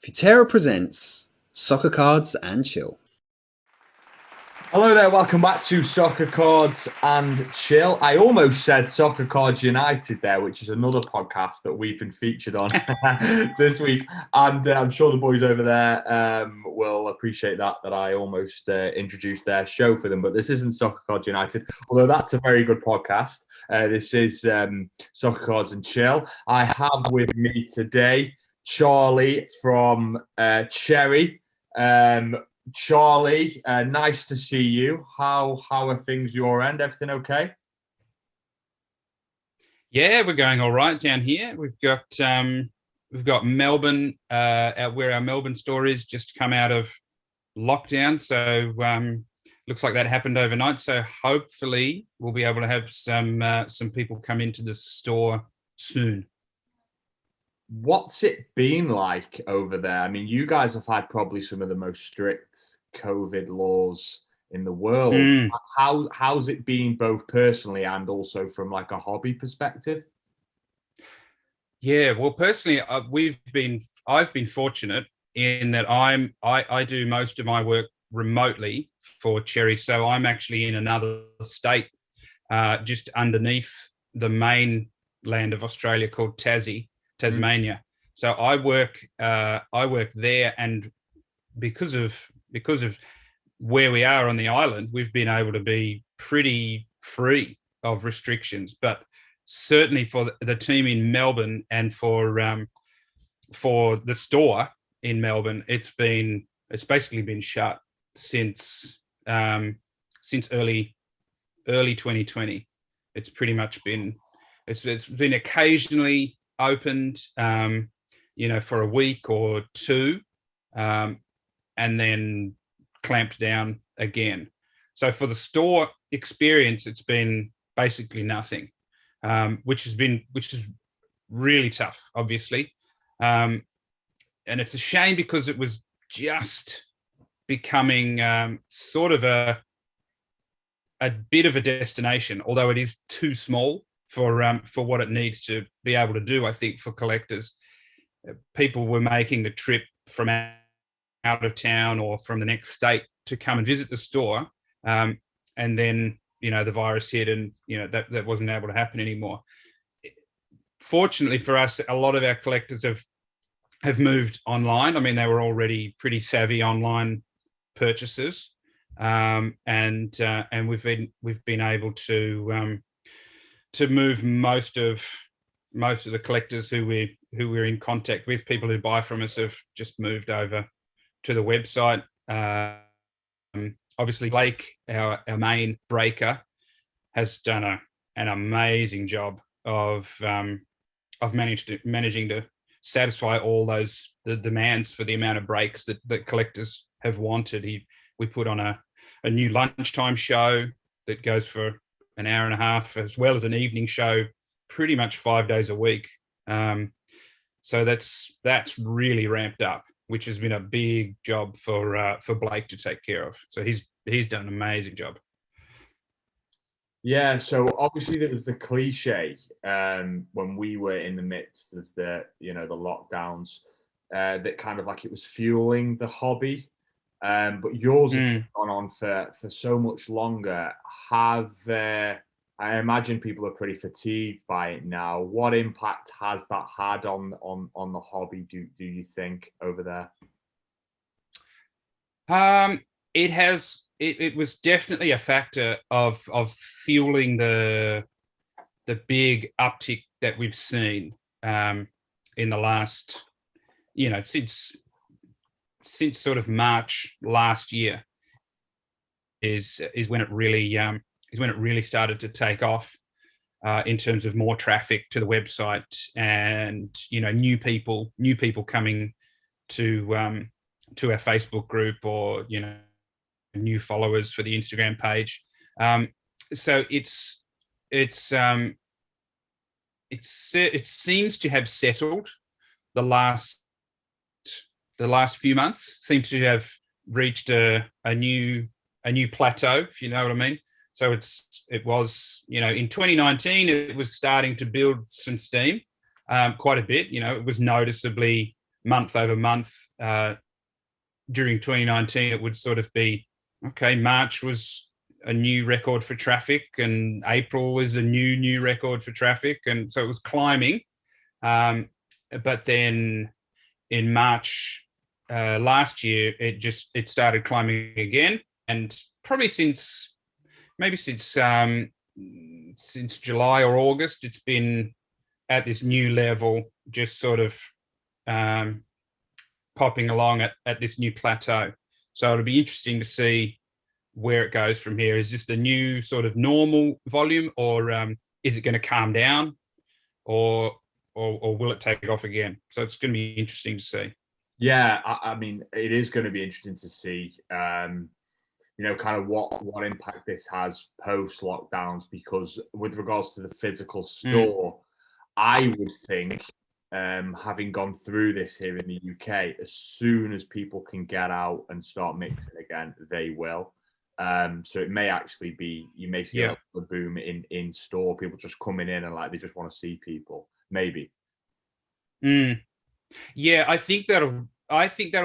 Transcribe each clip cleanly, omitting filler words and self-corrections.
Futera presents Soccer Cards and Chill. Hello there, welcome back to Soccer Cards and Chill. I almost said Soccer Cards United there, which is another podcast that we've been featured on this week. And I'm sure the boys over there will appreciate that I almost introduced their show for them. But this isn't Soccer Cards United, although that's a very good podcast. This is Soccer Cards and Chill. I have with me today Charlie from Cherry. Charlie, nice to see you. How are things your end? Everything okay? Yeah, we're going all right down here. We've got Melbourne, where our Melbourne store is, just come out of lockdown. So looks like that happened overnight. So hopefully we'll be able to have some people come into the store soon. What's it been like over there? I mean, you guys have had probably some of the most strict COVID laws in the world. How's it been both personally and also from like a hobby perspective? Yeah, well, personally, I've been fortunate in that I do most of my work remotely for Cherry, so I'm actually in another state, just underneath the mainland of Australia called Tasmania. So I work there, and because of where we are on the island, we've been able to be pretty free of restrictions. But certainly for the team in Melbourne and for the store in Melbourne, it's basically been shut since early 2020. It's pretty much been it's been occasionally opened, for a week or two, and then clamped down again. So for the store experience, it's been basically nothing, which is really tough, obviously, and it's a shame because it was just becoming sort of a bit of a destination, although it is too small for what it needs to be able to do. I think for collectors, people were making the trip from out of town or from the next state to come and visit the store, and then the virus hit, and that wasn't able to happen anymore. Fortunately for us, a lot of our collectors have moved online. I mean, they were already pretty savvy online purchasers, and we've been able to move most of the collectors who we're in contact with. People who buy from us have just moved over to the website. Obviously, Blake, our main breaker, has done an amazing job of managing to satisfy all the demands for the amount of breaks that collectors have wanted. We put on a new lunchtime show that goes for an hour and a half, as well as an evening show, pretty much 5 days a week. So that's really ramped up, which has been a big job for Blake to take care of. So he's done an amazing job. Yeah, so obviously there was the cliche when we were in the midst of the lockdowns, that kind of like it was fueling the hobby. But yours has gone on for so much longer. I imagine people are pretty fatigued by it now. What impact has that had on the hobby, do you think, over there? It was definitely a factor of fueling the big uptick that we've seen in the last, since sort of March last year is when it really started to take off, in terms of more traffic to the website, and new people coming to our Facebook group, or new followers for the Instagram page. So it seems to have settled. The last few months seem to have reached a new plateau, if you know what I mean. So it was in 2019 it was starting to build some steam, quite a bit. It was noticeably month over month. During 2019, it would sort of be, okay, March was a new record for traffic, and April was a new record for traffic, and so it was climbing. But then in March last year, it started climbing again, and probably since July or August, it's been at this new level, just sort of popping along at this new plateau. So it'll be interesting to see where it goes from here. Is this the new sort of normal volume, or is it going to calm down, or will it take off again? So it's going to be interesting to see. Yeah, I mean, it is going to be interesting to see, kind of what impact this has post lockdowns, because with regards to the physical store, I would think, having gone through this here in the UK, as soon as people can get out and start mixing again, they will. So it may actually be, you may see a boom in store, people just coming in and like they just want to see people, maybe. Yeah, I think that'll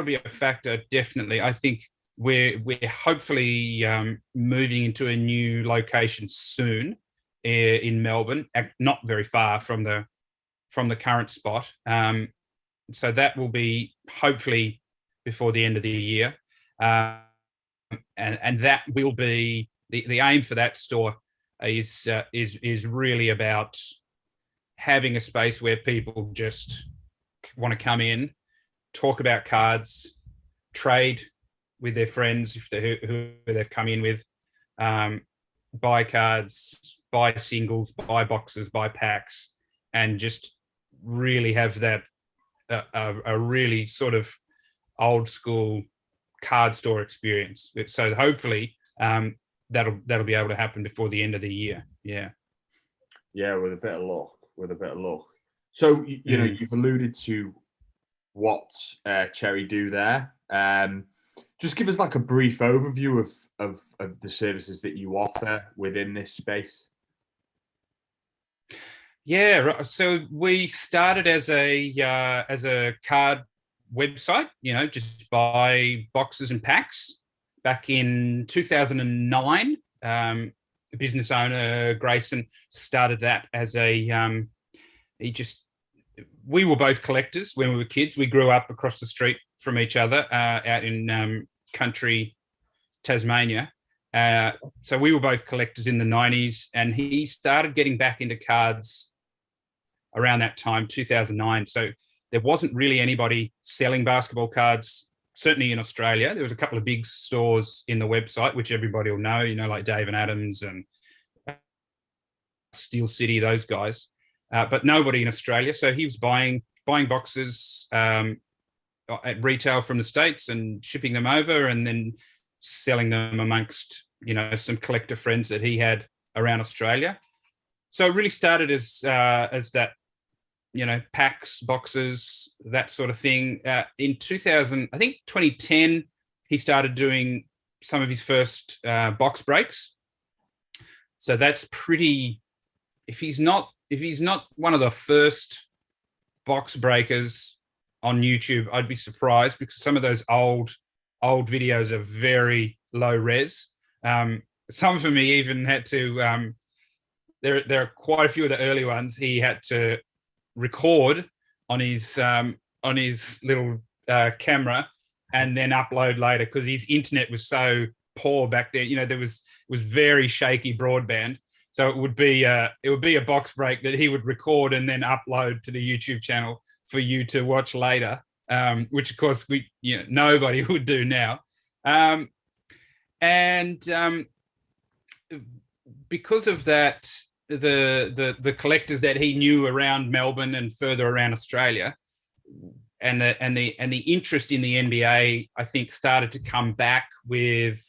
be a factor, definitely. I think we're hopefully moving into a new location soon in Melbourne, not very far from the current spot. So that will be hopefully before the end of the year, and that will be the aim for that store is really about having a space where people just want to come in, talk about cards, trade with their friends who they've come in with, buy cards, buy singles, buy boxes, buy packs, and just really have that a really sort of old school card store experience. So hopefully that'll be able to happen before the end of the year. Yeah, with a bit of luck. So you know, you've alluded to what Cherry do there. Just give us like a brief overview of the services that you offer within this space. Yeah, so we started as a card website, just buy boxes and packs back in 2009. The business owner Grayson started that as we were both collectors when we were kids. We grew up across the street from each other out in country Tasmania. So we were both collectors in the 90s, and he started getting back into cards around that time, 2009. So there wasn't really anybody selling basketball cards, certainly in Australia. There was a couple of big stores in the website, which everybody will know, like Dave and Adams and Steel City, those guys. But nobody in Australia. So he was buying boxes at retail from the States and shipping them over, and then selling them amongst, some collector friends that he had around Australia. So it really started as that, packs, boxes, that sort of thing. In 2010, he started doing some of his first box breaks. So that's pretty. If he's not one of the first box breakers on YouTube, I'd be surprised, because some of those old videos are very low res. Some of them he even had to. There are quite a few of the early ones he had to record on his little camera and then upload later, because his internet was so poor back then. There was very shaky broadband. So it would be a box break that he would record and then upload to the YouTube channel for you to watch later, which of course nobody would do now. Because of that, the collectors that he knew around Melbourne and further around Australia, and the interest in the NBA, I think, started to come back with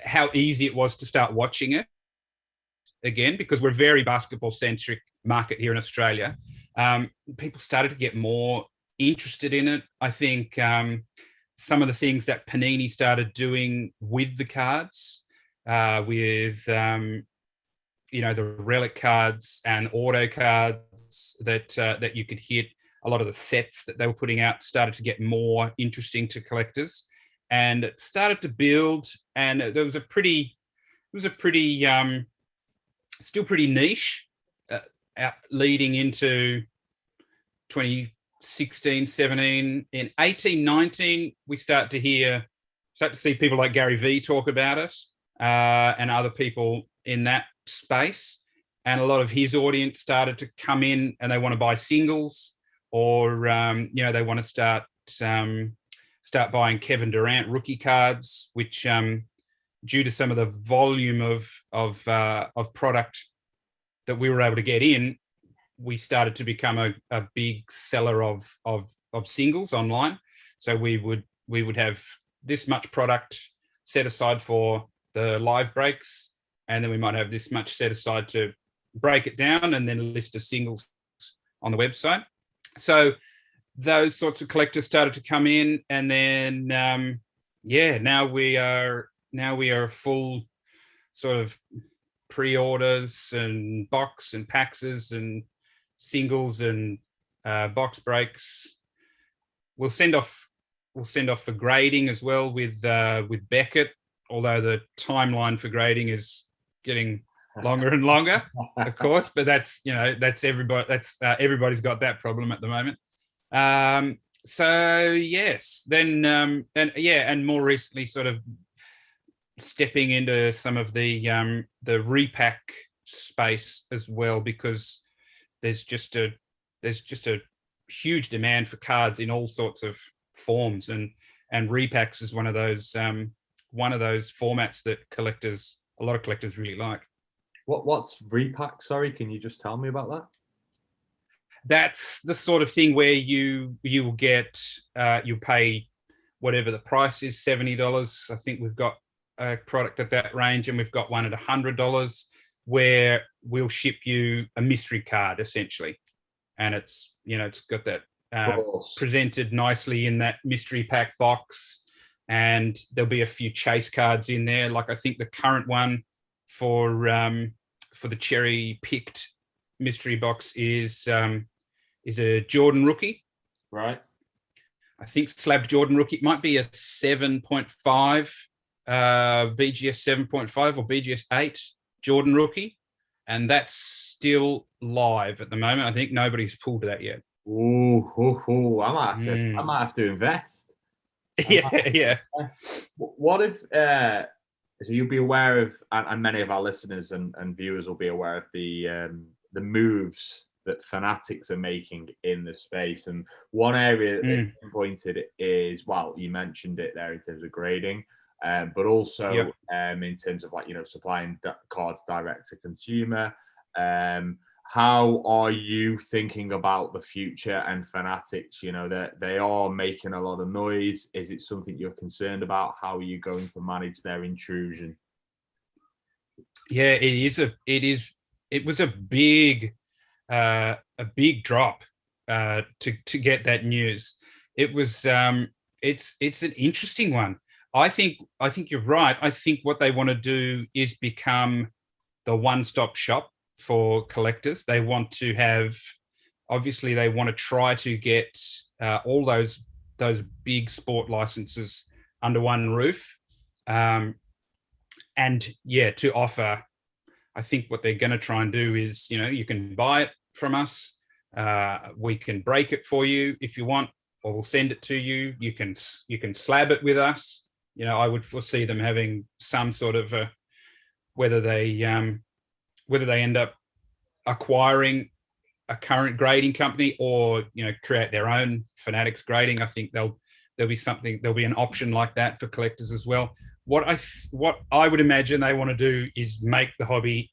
how easy it was to start watching it again, because we're a very basketball centric market here in Australia. People started to get more interested in it. I think some of the things that Panini started doing with the cards, with the relic cards and auto cards that you could hit, a lot of the sets that they were putting out started to get more interesting to collectors, and it started to build. And there was a pretty, still pretty niche, leading into 2016, 17. In 18, 19, we start to see people like Gary Vee talk about it, and other people in that space. And a lot of his audience started to come in, and they want to buy singles, or they want to start buying Kevin Durant rookie cards, which due to some of the volume of product that we were able to get in, we started to become a big seller of singles online. So we would have this much product set aside for the live breaks, and then we might have this much set aside to break it down, and then a list of singles on the website. So those sorts of collectors started to come in, and then now we are full sort of pre-orders and box and paxes and singles and box breaks. We'll send off for grading as well with Beckett, although the timeline for grading is getting longer and longer, of course, but that's everybody. Everybody's got that problem at the moment. So yes, then and more recently, sort of stepping into some of the repack space as well, because there's just a huge demand for cards in all sorts of forms, and repacks is one of those formats that a lot of collectors really like. What's repack? Sorry, can you just tell me about that? That's the sort of thing where you will get you pay whatever the price is, $70. I think we've got a product at that range, and we've got one at $100, where we'll ship you a mystery card essentially, and it's got that presented nicely in that mystery pack box, and there'll be a few chase cards in there. Like I think the current one for the cherry picked mystery box is a Jordan rookie, right? I think slabbed Jordan rookie. It might be a 7.5 BGS 7.5 or BGS 8 Jordan rookie, and that's still live at the moment. I think nobody's pulled that yet. Ooh, I might have to invest. Yeah. What if so you'll be aware of, and many of our listeners and viewers will be aware of the moves that Fanatics are making in the space. And one area that you pointed is, well, you mentioned it there in terms of grading, but also in terms of supplying cards direct to consumer. How are you thinking about the future and Fanatics? That they are making a lot of noise. Is it something you're concerned about? How are you going to manage their intrusion? Yeah, it was a big drop to get that news. It was it's an interesting one. I think you're right. I think what they want to do is become the one-stop shop for collectors. They want to try to get all those big sport licenses under one roof, and to offer. I think what they're going to try and do is, you can buy it from us. We can break it for you if you want, or we'll send it to you. You can slab it with us. I would foresee them having some sort of whether they end up acquiring a current grading company or create their own Fanatics grading. I think there'll be an option like that for collectors as well. What I would imagine they want to do is make the hobby,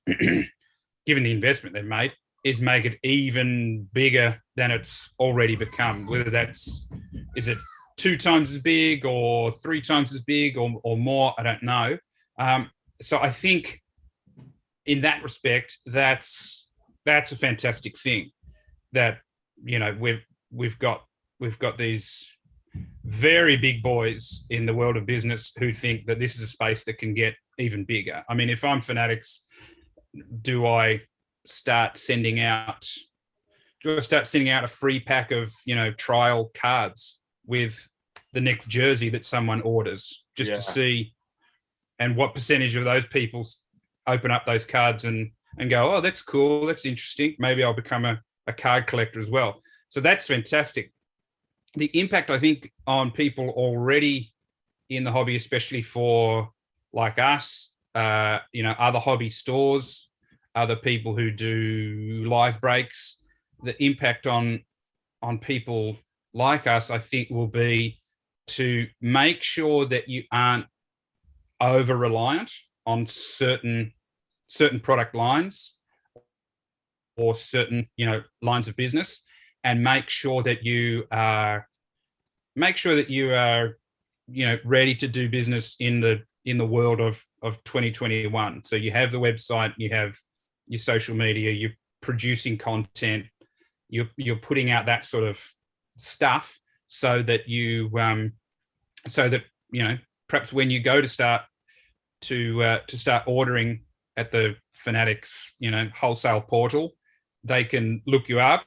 given the investment they've made, is make it even bigger than it's already become. Whether is it 2 times as big or 3 times as big or more, I don't know. So I think in that respect, that's a fantastic thing. That we've got these very big boys in the world of business who think that this is a space that can get even bigger. I mean, if I'm Fanatics, do I start sending out do I start sending out a free pack of, trial cards with the next jersey that someone orders, just to see, and what percentage of those people open up those cards and go, oh, that's cool, that's interesting. Maybe I'll become a card collector as well. So that's fantastic. The impact, I think, on people already in the hobby, especially for like us, other hobby stores, other people who do live breaks, the impact on people like us, I think, will be to make sure that you aren't over reliant on certain product lines or certain lines of business, and make sure that you are ready to do business in the world of 2021. So you have the website, you have your social media, you're producing content, you're putting out that sort of stuff, so that perhaps when you go to start ordering at the Fanatics wholesale portal, they can look you up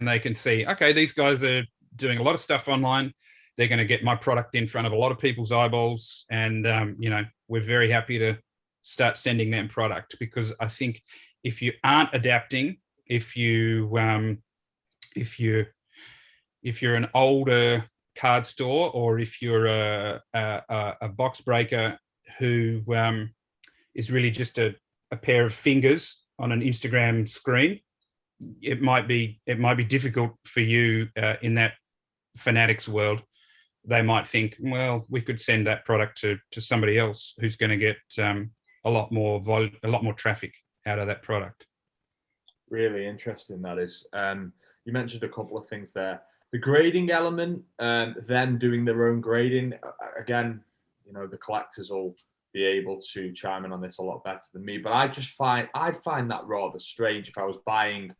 and they can see, okay, these guys are doing a lot of stuff online. They're going to get my product in front of a lot of people's eyeballs, and we're very happy to start sending them product. Because I think if you aren't adapting, if you're an older card store, or if you're a box breaker who is really just a pair of fingers on an Instagram screen, it might be difficult for you in that Fanatics world. They might think, well, we could send that product to somebody else who's going to get a lot more traffic out of that product. Really interesting, that is. You mentioned a couple of things there. The grading element, them doing their own grading. Again, the collectors will be able to chime in on this a lot better than me, but I'd find that rather strange if I was buying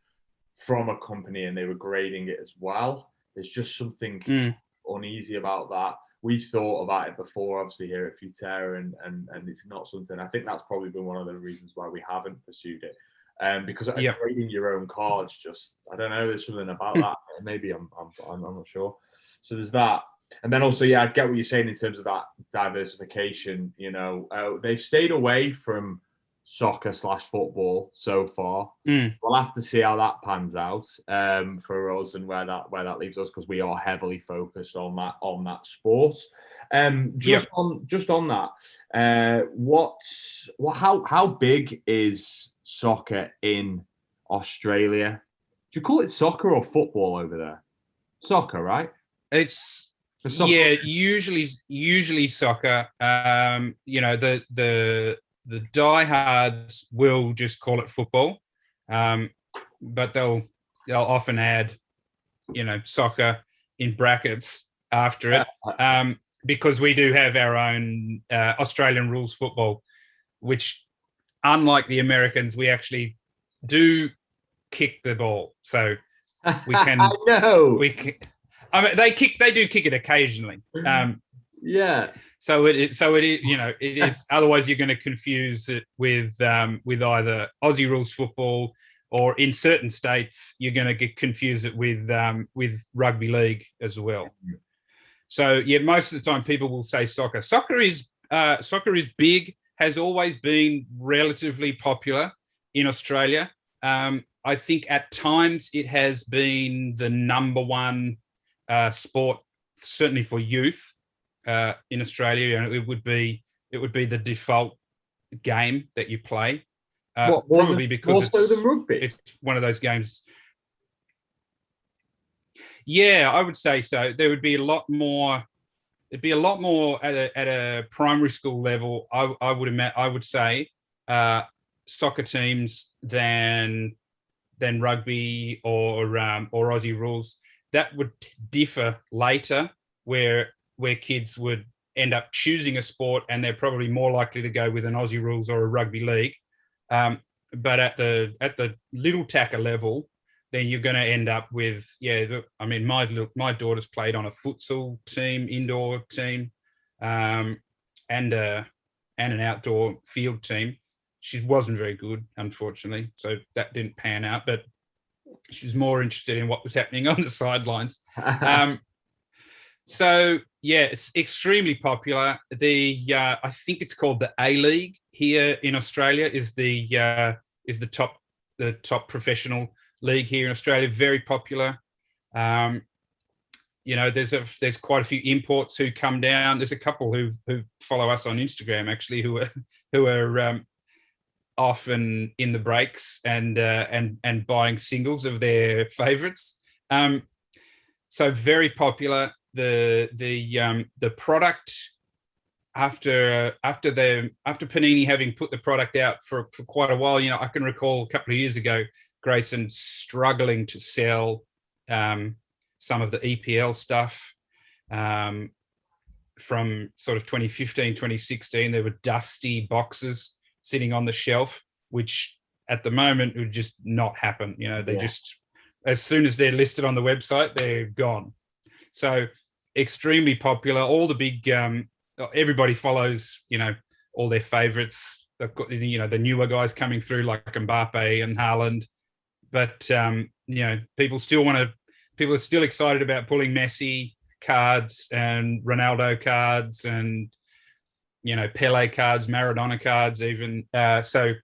from a company and they were grading it as well. There's just something uneasy about that. We thought about it before, obviously, here at Futera, and it's not something. I think that's probably been one of the reasons why we haven't pursued it. Because grading your own cards, just, I don't know, there's something about that. Maybe I'm not sure. So there's that. And then also, I get what you're saying in terms of that diversification. They've stayed away from soccer/football so far. We'll have to see how that pans out for us, and where that leaves us, because we are heavily focused on that sport. Just on that, how big is soccer in Australia? Do you call it soccer or football over there? Soccer, right? It's usually soccer. The diehards will just call it football, but they'll often add, soccer in brackets after it, because we do have our own Australian rules football, which, unlike the Americans, we actually do kick the ball. So we can. I know. They do kick it occasionally. Yeah. So it is. It is. Otherwise, you're going to confuse it with either Aussie rules football, or in certain states, you're going to confuse it with rugby league as well. So most of the time, people will say soccer. Soccer is big. Has always been relatively popular in Australia. I think at times it has been the number one sport, certainly for youth. In Australia, it would be the default game that you play. Probably because it's one of those games. Yeah, I would say so. There would be a lot more. It'd be a lot more at a primary school level. I would say soccer teams than rugby or Aussie rules. That would differ later, where kids would end up choosing a sport, and they're probably more likely to go with an Aussie rules or a rugby league. But at the little tacker level, then you're going to end up with, my daughter's played on a futsal team, indoor team, and an outdoor field team. She wasn't very good, unfortunately, so that didn't pan out. But She was more interested in what was happening on the sidelines. So yeah, it's extremely popular. I think it's called the A League here in Australia is the top professional league here in Australia. Very popular. There's quite a few imports who come down. There's a couple who follow us on Instagram actually who are often in the breaks and buying singles of their favorites. So very popular. The product after Panini having put the product out for quite a while, I can recall a couple of years ago, Grayson struggling to sell some of the EPL stuff from sort of 2015, 2016. There were dusty boxes sitting on the shelf, which at the moment would just not happen. They just, as soon as they're listed on the website, they're gone. So extremely popular. All the big, everybody follows, all their favorites. They've got, the newer guys coming through like Mbappe and Haaland. But, people are still excited about pulling Messi cards and Ronaldo cards and, Pele cards, Maradona cards even. So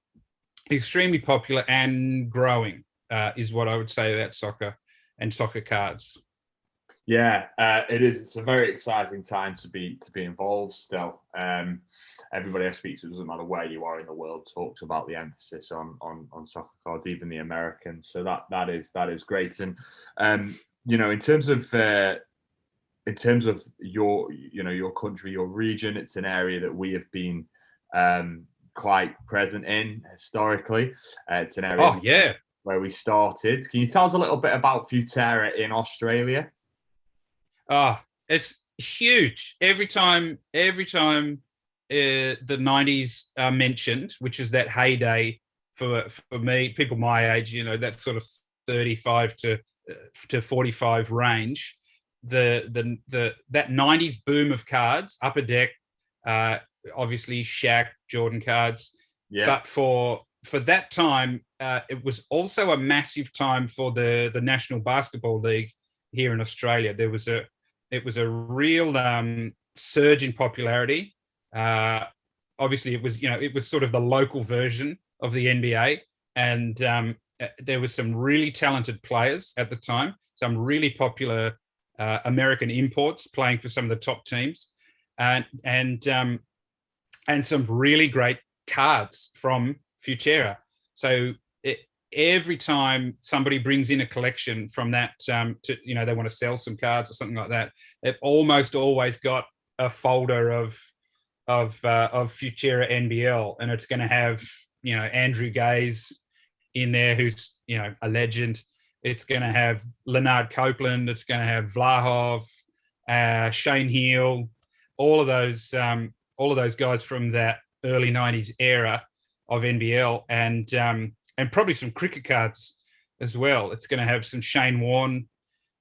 extremely popular and growing is what I would say about soccer and soccer cards. Yeah, it is. It's a very exciting time to be involved still. Everybody I speak to, doesn't matter where you are in the world, talks about the emphasis on soccer cards, even the Americans. So that is great. And in terms of your country, your region, it's an area that we have been quite present in historically. It's an area where we started. Can you tell us a little bit about Futera in Australia? It's huge. Every time the 90s are mentioned, which is that heyday for me, people my age, that sort of 35 to 45 range, that 90s boom of cards, Upper Deck, obviously Shaq, Jordan cards. Yeah. But for that time, it was also a massive time for the National Basketball League here in Australia. It was a real surge in popularity. Obviously, it was sort of the local version of the NBA, and there was some really talented players at the time. Some really popular American imports playing for some of the top teams, and some really great cards from Futera. So every time somebody brings in a collection from that, they want to sell some cards or something like that, they've almost always got a folder of Futera NBL, and it's going to have Andrew Gaze in there, who's a legend. It's going to have Leonard Copeland. It's going to have Vlahov, Shane Heal, all of those guys from that early '90s era of NBL, and probably some cricket cards as well. It's going to have some Shane Warne,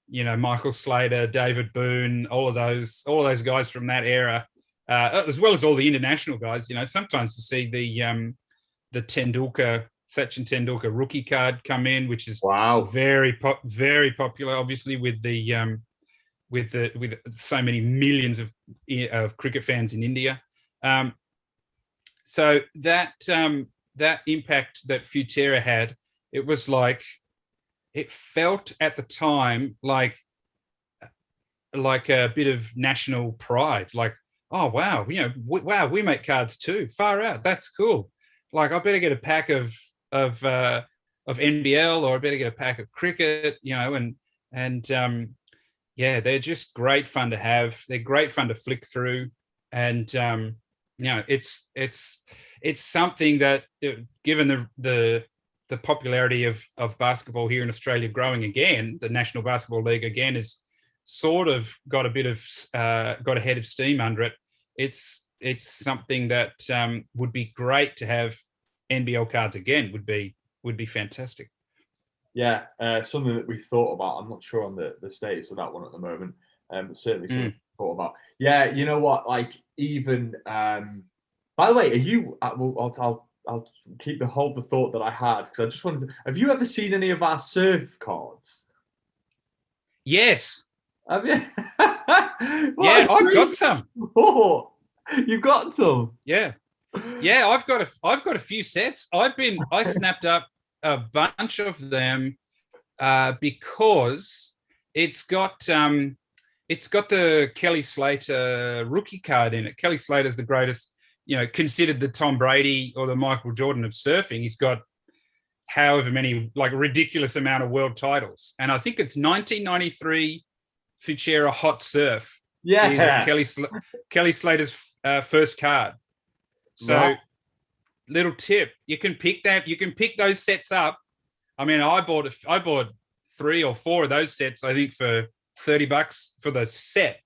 Michael Slater, David Boone, all of those guys from that era, as well as all the international guys. Sometimes to see the Tendulkar, Sachin Tendulkar rookie card come in, which is very popular, obviously with so many millions of cricket fans in India. So that impact that Futera had, it was like, it felt at the time like a bit of national pride. Like, oh wow, we make cards too. Far out, that's cool. Like, I better get a pack of NBL, or I better get a pack of cricket. They're just great fun to have. They're great fun to flick through, and it's something that, given the popularity of basketball here in Australia growing again, the National Basketball League again is sort of got a head of steam under it. It's something that would be great to have. NBL cards again would be fantastic. Yeah, something that we thought about. I'm not sure on the status of that one at the moment. Certainly something we thought about. Yeah, you know what? Like, even by the way, are you? I'll I'll hold the thought that I had, because I just wanted to. Have you ever seen any of our surf cards? Yes. Have you? Yeah, I've got some. Oh, you've got some. Yeah. Yeah, I've got a few sets. I snapped up a bunch of them because it's got the Kelly Slater rookie card in it. Kelly Slater's the greatest, considered the Tom Brady or the Michael Jordan of surfing. He's got however many, like, ridiculous amount of world titles, and I think it's 1993 Futera Hot Surf Yeah. is Kelly Slater's first card. So, Right. little tip: you can pick that. You can pick those sets up. I mean, I bought 3 or 4 of those sets, I think, for $30 for the set.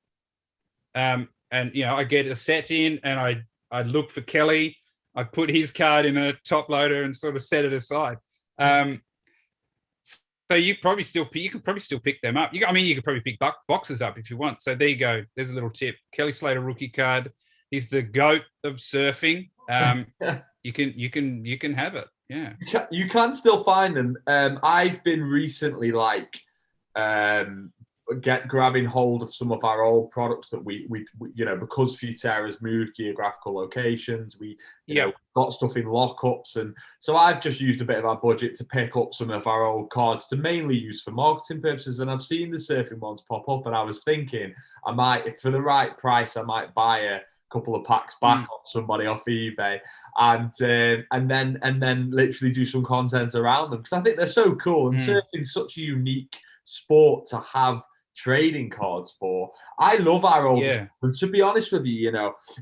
And I get a set in, and I look for Kelly. I put his card in a top loader and sort of set it aside. So you could probably still pick them up. You could probably pick boxes up if you want. So there you go. There's a little tip. Kelly Slater rookie card. He's the GOAT of surfing. You can have it. Yeah. You can still find them. I've been recently grabbing hold of some of our old products that we because Futera's moved geographical locations, we got stuff in lockups, and so I've just used a bit of our budget to pick up some of our old cards to mainly use for marketing purposes. And I've seen the surfing ones pop up, and I was thinking I might, if for the right price, I might buy a couple of packs back on somebody off eBay, and then literally do some content around them, because I think they're so cool, and surfing's such a unique sport to have trading cards for. I love our old, and to be honest with you,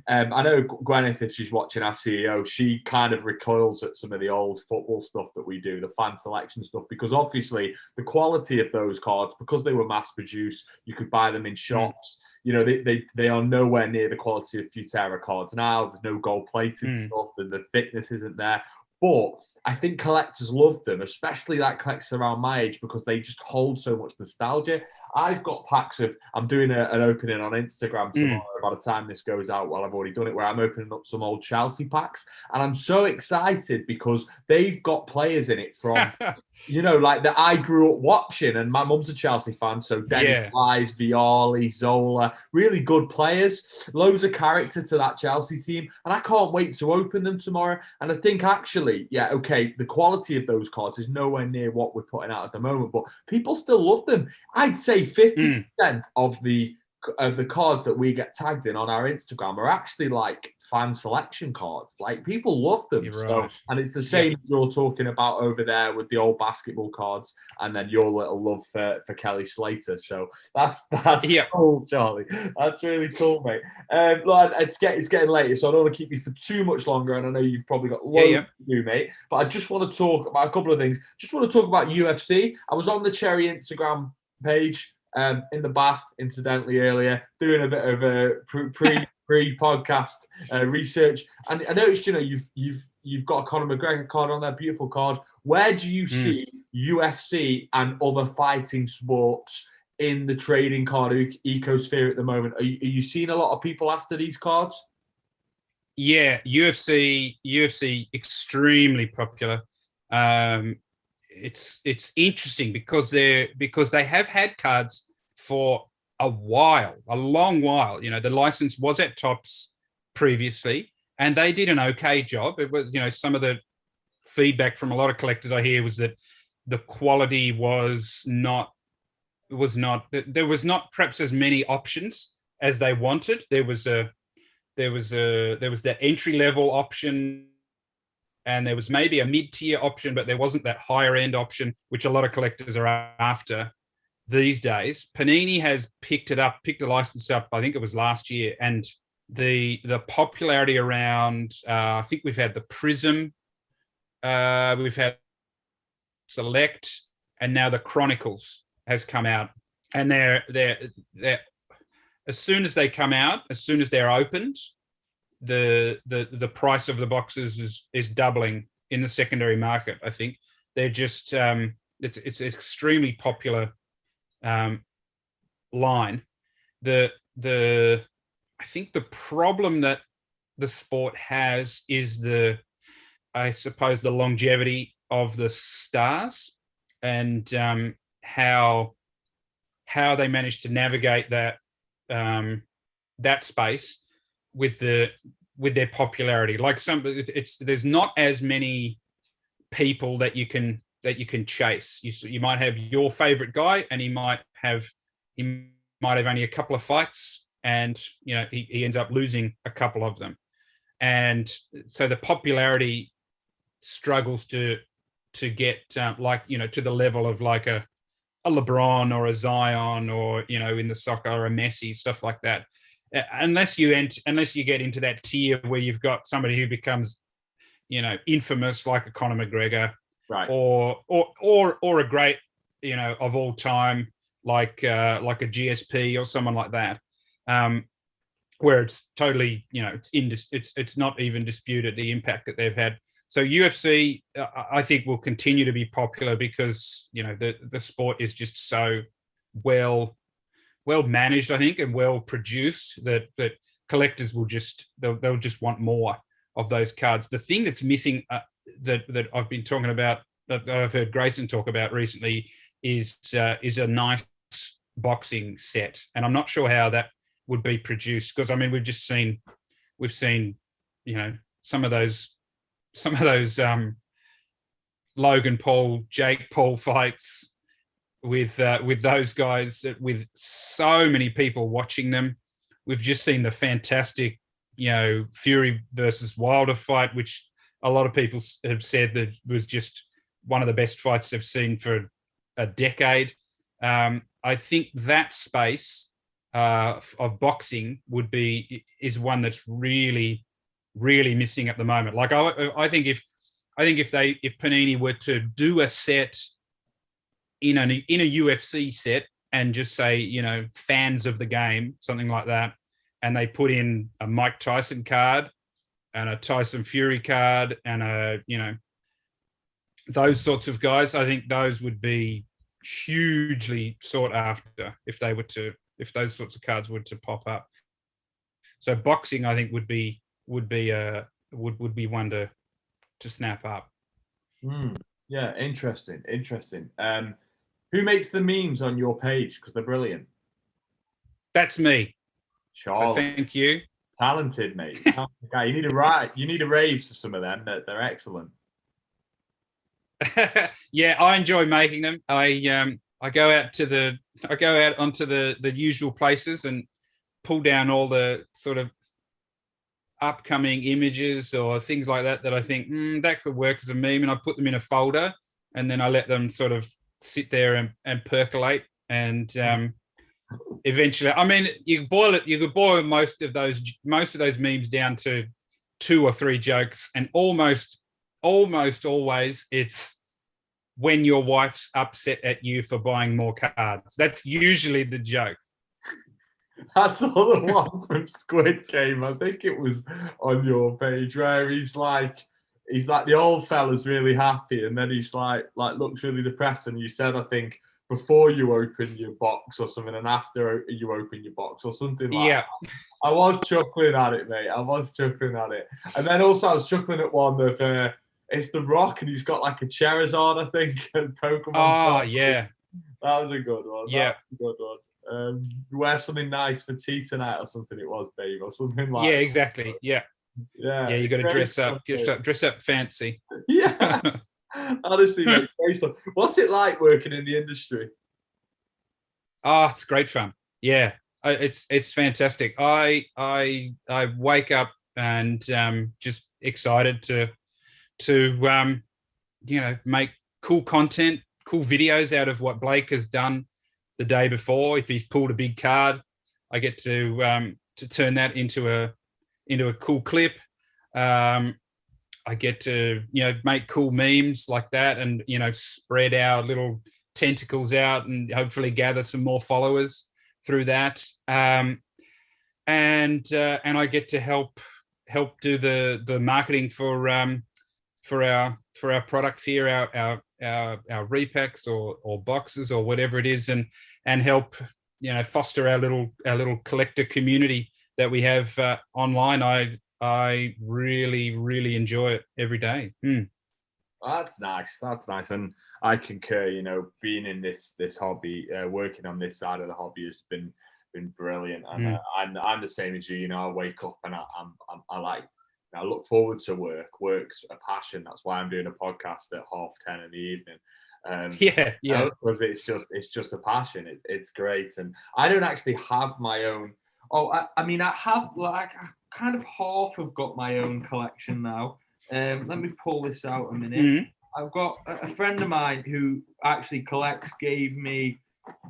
I know Gwyneth, if she's watching, our CEO, she kind of recoils at some of the old football stuff that we do, the fan selection stuff, because obviously the quality of those cards, because they were mass produced, you could buy them in shops. They are nowhere near the quality of Futera cards now. There's no gold plated stuff, and the thickness isn't there. But I think collectors love them, especially that collectors around my age, because they just hold so much nostalgia. I've got packs of, I'm doing an opening on Instagram tomorrow by the time this goes out. Well, I've already done it, where I'm opening up some old Chelsea packs. And I'm so excited because they've got players in it from, that I grew up watching. And my mum's a Chelsea fan. So Dennis Wise, Viali, Zola, really good players, loads of character to that Chelsea team. And I can't wait to open them tomorrow. And I think actually, the quality of those cards is nowhere near what we're putting out at the moment, but people still love them. I'd say 50% of the cards that we get tagged in on our Instagram are actually like fan selection cards. Like, people love them. Right. And it's the same you're talking about over there with the old basketball cards, and then your little love for Kelly Slater. So that's cool, Charlie. That's really cool, mate. It's getting late, so I don't want to keep you for too much longer, and I know you've probably got loads to do, mate. But I just want to talk about a couple of things. Just want to talk about UFC. I was on the Cherry Instagram page in the bath, incidentally, earlier, doing a bit of a pre-podcast research, and I noticed you've got a Conor McGregor card on there, beautiful card. Where do you see UFC and other fighting sports in the trading card ecosphere at the moment? Are you seeing a lot of people after these cards? Yeah, UFC extremely popular. It's interesting because they have had cards for a long while. The license was at Topps previously, and they did an okay job. It was, some of the feedback from a lot of collectors I hear was that the quality was not there was not perhaps as many options as they wanted. There was the entry level option, and there was maybe a mid-tier option, but there wasn't that higher end option, which a lot of collectors are after these days. Panini has picked the license up, I think it was last year, and the popularity around, I think we've had the Prism, we've had Select, and now the Chronicles has come out, and they're as soon as they come out, as soon as they're opened, the price of the boxes is doubling in the secondary market. I think they're just it's extremely popular line. I think the problem that the sport has is the I suppose, the longevity of the stars, and how they managed to navigate that space with their popularity. Like there's not as many people that you can chase. You might have your favorite guy, and he might have only a couple of fights, and he ends up losing a couple of them, and so the popularity struggles to get to the level of like a LeBron or a Zion, or in the soccer, or a Messi, stuff like that. Unless you get into that tier where you've got somebody who becomes infamous, like a Conor McGregor, right, or a great of all time, like a GSP or someone like that, where it's totally it's not even disputed the impact that they've had. So UFC, I think, will continue to be popular because the sport is just so well managed, I think, and well produced that collectors will they'll just want more of those cards. The thing that's missing, that I've been talking about, that I've heard Grayson talk about recently, is a nice boxing set, and I'm not sure how that would be produced, because I mean we've seen some of those Logan Paul, Jake Paul fights with those guys, with so many people watching them. We've just seen the fantastic Fury versus Wilder fight, which a lot of people have said that was just one of the best fights they've seen for a decade. I think that space of boxing is one that's really, really missing at the moment. Like I think if Panini were to do a set in a UFC set, and just say fans of the game, something like that, and they put in a Mike Tyson card and a Tyson Fury card and those sorts of guys, I think those would be hugely sought after if those sorts of cards were to pop up. So boxing, I think, would be one to snap up. Yeah, interesting. Who makes the memes on your page? Because they're brilliant. That's me. Charles. So thank you. Talented, mate. Okay, you need a raise for some of them. They're excellent. Yeah, I enjoy making them. I go out onto the usual places and pull down all the sort of upcoming images or things like that I think that could work as a meme, and I put them in a folder, and then I let them sort of sit there and percolate, and eventually, I mean, you could boil most of those memes down to 2 or 3 jokes, and almost always it's when your wife's upset at you for buying more cards. That's usually the joke. I saw the one from Squid Game. I think it was on your page, where he's like the old fella's really happy, and then he's like looks really depressed. And you said, I think, before you open your box or something, and after you open your box or something like that. I was chuckling at it, mate. And then also I was chuckling at one of it's The Rock, and he's got like a Charizard, I think, and Pokemon. Oh, yeah. That was a good one. Yeah. Wear something nice for tea tonight or something, it was, babe, or something like that. Exactly. Yeah, you got to dress up fancy. Yeah. Honestly, mate, what's it like working in the industry? Oh, it's great fun. Yeah, it's fantastic. I wake up and just excited to make cool content, cool videos out of what Blake has done the day before. If he's pulled a big card, I get to turn that into a cool clip. I get to make cool memes like that, and spread our little tentacles out, and hopefully gather some more followers through that. And I get to help do the marketing for our products here, our repacks or boxes or whatever it is, and help foster our little collector community that we have online. I really, really enjoy it every day. That's nice. That's nice, and I concur. You know, being in this hobby, working on this side of the hobby has been brilliant, and I'm the same as you. You know, I wake up and I like. I look forward to work. Work's a passion. That's why I'm doing a podcast at 10:30 in the evening. Yeah. Because it's just a passion. It's great, and I don't actually have my own. Oh, I mean, I have like I kind of half have got my own collection now. Let me pull this out a minute. I've got a friend of mine who actually collects, gave me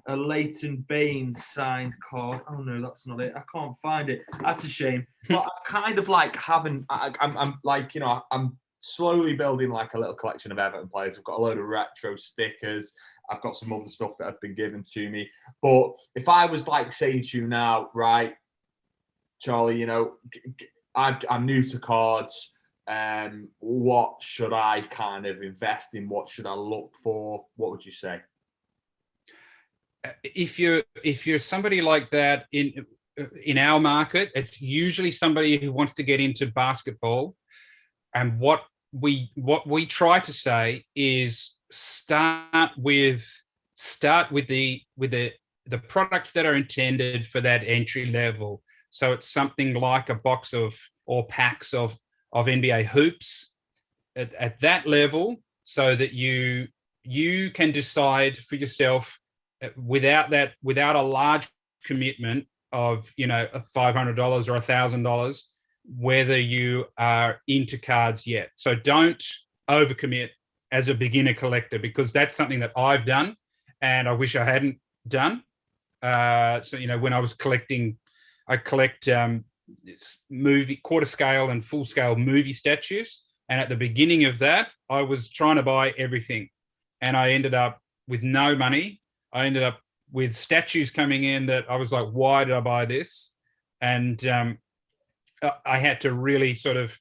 a Leighton Baines signed card. Oh no, that's not it. I can't find it. That's a shame. But I'm kind of like I'm like, you know, I'm slowly building like a little collection of Everton players. I've got a load of retro stickers. I've got some other stuff that have been given to me. But if I was like saying to you now, right, Charlie, you know, I'm new to cards. What should I kind of invest in? What should I look for? What would you say? If you're somebody like that in our market, it's usually somebody who wants to get into basketball. And what we try to say is start with the products that are intended for that entry level. So it's something like a box of or packs of NBA hoops at that level, so that you can decide for yourself without a large commitment of, you know, $500 or $1,000, whether you are into cards yet. So don't overcommit as a beginner collector, because that's something that I've done and I wish I hadn't done. So, you know, when I was collecting, I collect movie quarter scale and full scale movie statues. And at the beginning of that, I was trying to buy everything, and I ended up with no money. I ended up with statues coming in that I was like, why did I buy this? And I had to really sort of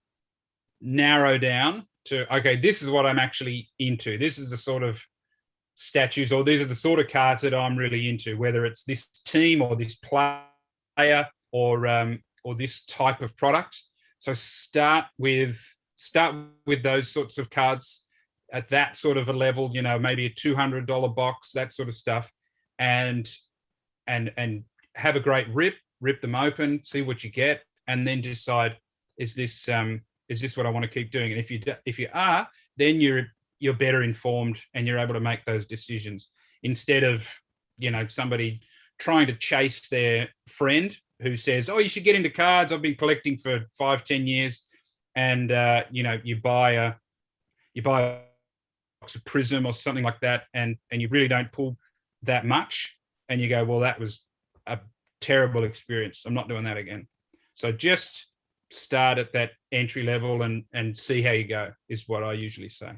narrow down to, okay, this is what I'm actually into. This is the sort of statues, or these are the sort of cards that I'm really into, whether it's this team or this player or this type of product. So start with those sorts of cards at that sort of a level, you know, maybe a $200 box, that sort of stuff, and have a great rip them open, see what you get, and then decide, is this what I want to keep doing? And if you are, then you're better informed and you're able to make those decisions, instead of, you know, somebody trying to chase their friend who says, oh, you should get into cards, I've been collecting for 5-10 years, and you know, you buy a box of Prism or something like that, and you really don't pull that much, and you go, well, that was a terrible experience, I'm not doing that again. So just start at that entry level and see how you go, is what I usually say.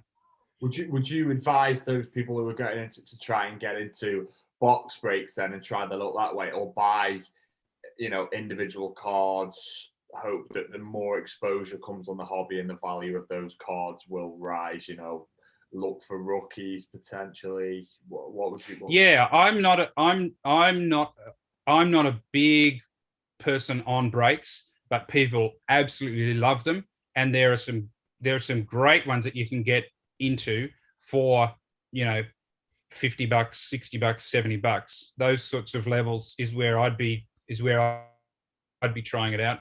Would you advise those people who are getting into to try and get into box breaks then and try to look that way, or buy, you know, individual cards, hope that the more exposure comes on the hobby and the value of those cards will rise, you know, look for rookies potentially? What would you? Yeah, I'm not a big person on breaks, but people absolutely love them, and there are some great ones that you can get into for, you know, $50, $60, $70. Those sorts of levels is where I'd be trying it out.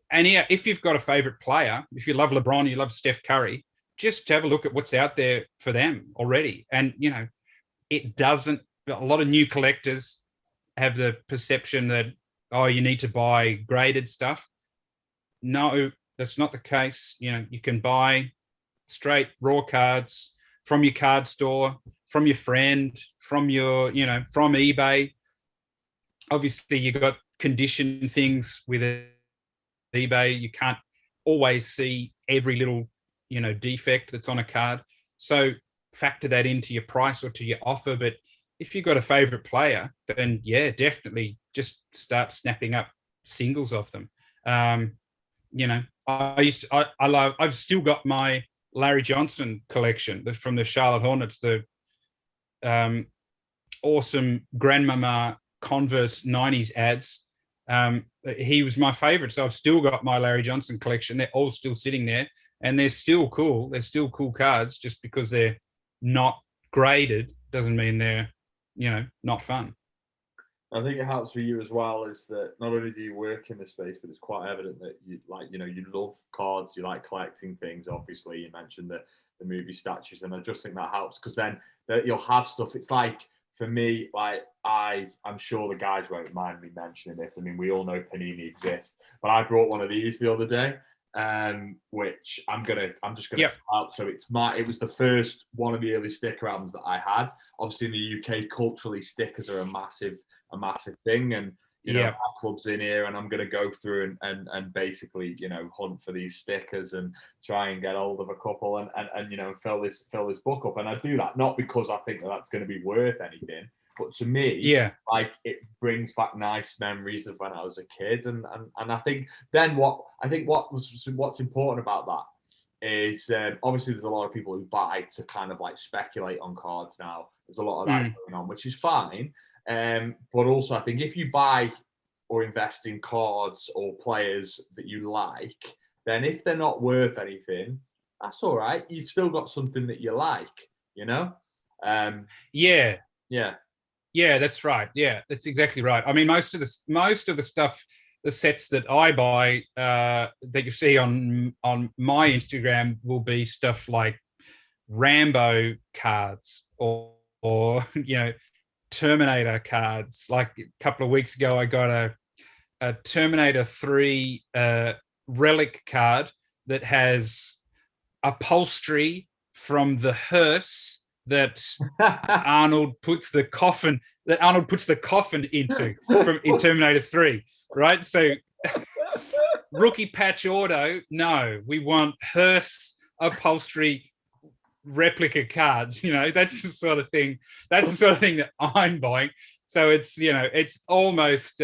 And yeah, if you've got a favorite player, if you love LeBron, you love Steph Curry, just have a look at what's out there for them already. And, you know, a lot of new collectors have the perception that, oh, you need to buy graded stuff. No, that's not the case. You know, you can buy straight raw cards from your card store, from your friend, from your, you know, from eBay. Obviously, you got condition things with eBay. You can't always see every little, you know, defect that's on a card. So factor that into your price or to your offer. But if you've got a favorite player, then yeah, definitely just start snapping up singles of them. You know, I've still got my Larry Johnson collection from the Charlotte Hornets, the awesome Grandmama Converse 90s ads. he was my favorite. So I've still got my Larry Johnson collection. They're all still sitting there, and they're still cool. They're still cool cards. Just because they're not graded doesn't mean they're, not fun. I think it helps for you as well is that not only do you work in the space, but it's quite evident that you you love cards, you like collecting things. Obviously, you mentioned the movie statues, and I just think that helps because then you'll have stuff. It's like for me, like I'm sure the guys won't mind me mentioning this. I mean, we all know Panini exists, but I brought one of these the other day, which I'm just gonna fill out. So it was the first one of the early sticker albums that I had. Obviously, in the UK, culturally, stickers are a massive thing, and our club's in here, and I'm going to go through and basically hunt for these stickers and try and get hold of a couple and fill this book up. And I do that not because I think that's going to be worth anything, but to me, like it brings back nice memories of when I was a kid, and I think then what's important about that is obviously there's a lot of people who buy to kind of like speculate on cards now. There's a lot of that going on, which is fine. But also I think if you buy or invest in cards or players that you like, then if they're not worth anything, that's all right. You've still got something that you like, Yeah, that's right. Yeah, that's exactly right. I mean, most of the stuff, the sets that I buy that you see on my Instagram will be stuff like Rambo cards or Terminator cards. Like a couple of weeks ago, I got a Terminator 3 relic card that has upholstery from the hearse that Arnold puts the coffin into in Terminator 3, right? So rookie patch auto, no, we want hearse upholstery replica cards. That's the sort of thing that I'm buying. So it's almost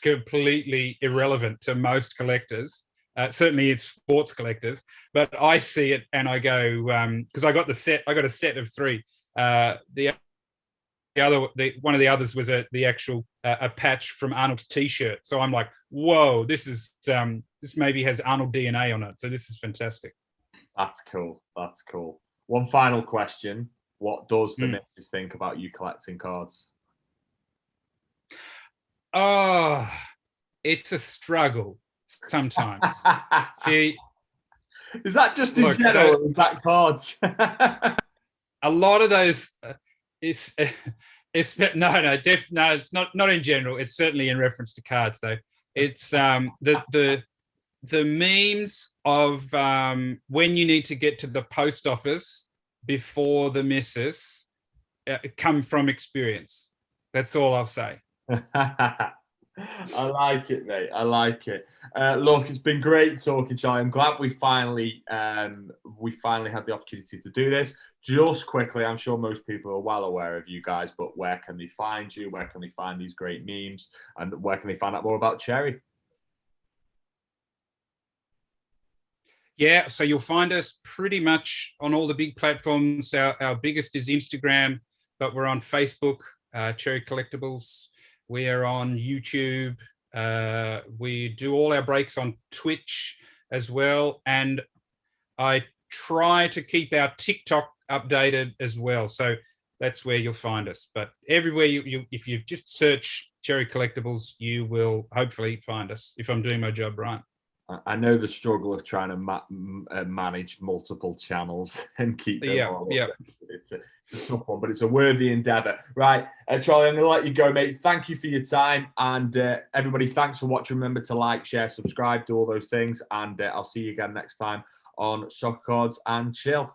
completely irrelevant to most collectors. Certainly it's sports collectors, but I see it and I go, because I got a set of 3. One of the others was the actual a patch from Arnold's t-shirt. So I'm like, whoa, this maybe has Arnold DNA on it. So this is fantastic. That's cool. One final question. What does the missus think about you collecting cards? Oh, it's a struggle sometimes. Is that just in general, or is that cards? A lot of those it's no, it's not in general. It's certainly in reference to cards, though. It's the memes of when you need to get to the post office before the missus come from experience. That's all I'll say. I like it, mate. I like it. Look, it's been great talking, Charlie. I'm glad we finally had the opportunity to do this. Just quickly, I'm sure most people are well aware of you guys, but where can they find you? Where can they find these great memes? And where can they find out more about Cherry? Yeah, so you'll find us pretty much on all the big platforms. Our biggest is Instagram, but we're on Facebook, Cherry Collectables. We are on YouTube. We do all our breaks on Twitch as well. And I try to keep our TikTok updated as well. So that's where you'll find us. But everywhere, if you just search Cherry Collectables, you will hopefully find us if I'm doing my job right. I know the struggle of trying to manage multiple channels and keep them all up. It's a tough one, but it's a worthy endeavor. Right, Charlie, I'm going to let you go, mate. Thank you for your time. And everybody, thanks for watching. Remember to like, share, subscribe, do all those things. And I'll see you again next time on Soccer Cards and Chill.